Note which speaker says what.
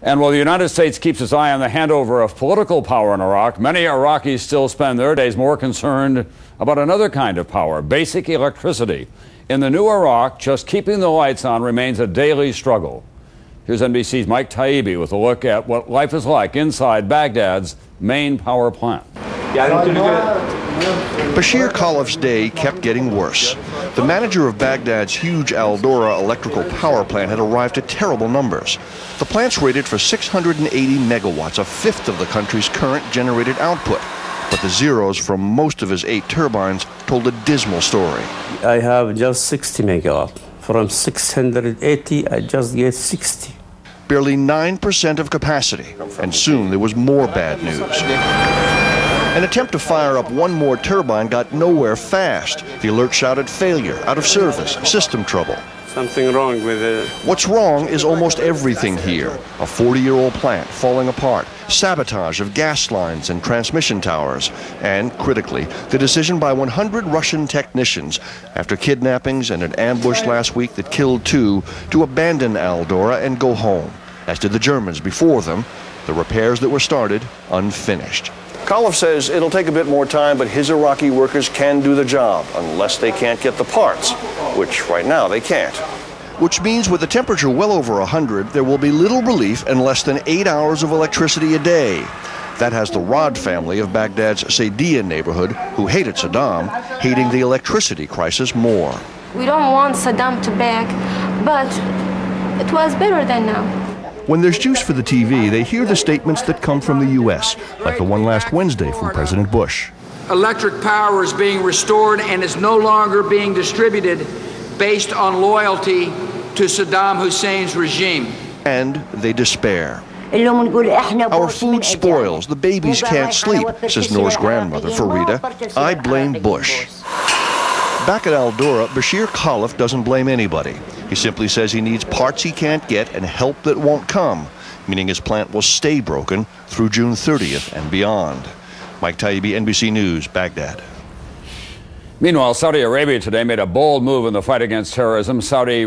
Speaker 1: And while the United States keeps its eye on the handover of political power in Iraq, many Iraqis still spend their days more concerned about another kind of power, basic electricity. In the new Iraq, just keeping the lights on remains a daily struggle. Here's NBC's Mike Taibbi with a look at what life is like inside Baghdad's main power plant.
Speaker 2: Bashir Khalif's day kept getting worse. The manager of Baghdad's huge Al-Dora electrical power plant had arrived at terrible numbers. The plant's rated for 680 megawatts, a fifth of the country's current generated output. But the zeros from most of his 8 turbines told a dismal story.
Speaker 3: I have just 60 megawatt. From 680, I just get 60.
Speaker 2: Barely 9% of capacity, and soon there was more bad news. An attempt to fire up one more turbine got nowhere fast. The alert shouted failure, out of service, system trouble.
Speaker 3: Something wrong with it.
Speaker 2: What's wrong is almost everything here. A 40-year-old plant falling apart, sabotage of gas lines and transmission towers, and, critically, the decision by 100 Russian technicians, after kidnappings and an ambush last week that killed 2, to abandon Al-Dora and go home, as did the Germans before them, the repairs that were started unfinished. Khalif says it'll take a bit more time, but his Iraqi workers can do the job, unless they can't get the parts, which right now they can't. Which means with a temperature well over 100, there will be little relief and less than 8 hours of electricity a day. That has the Rod family of Baghdad's Saidiyya neighborhood, who hated Saddam, hating the electricity crisis more.
Speaker 4: We don't want Saddam to back, but it was better than now.
Speaker 2: When there's juice for the TV, they hear the statements that come from the U.S., like the one last Wednesday from President Bush.
Speaker 5: Electric power is being restored and is no longer being distributed based on loyalty to Saddam Hussein's regime.
Speaker 2: And they despair. Our food spoils, the babies can't sleep, says Noor's grandmother, Farida. I blame Bush. Back at Al-Dora, Bashir Khalif doesn't blame anybody. He simply says he needs parts he can't get and help that won't come, meaning his plant will stay broken through June 30th and beyond. Mike Taibbi, NBC News, Baghdad.
Speaker 1: Meanwhile, Saudi Arabia today made a bold move in the fight against terrorism. Saudi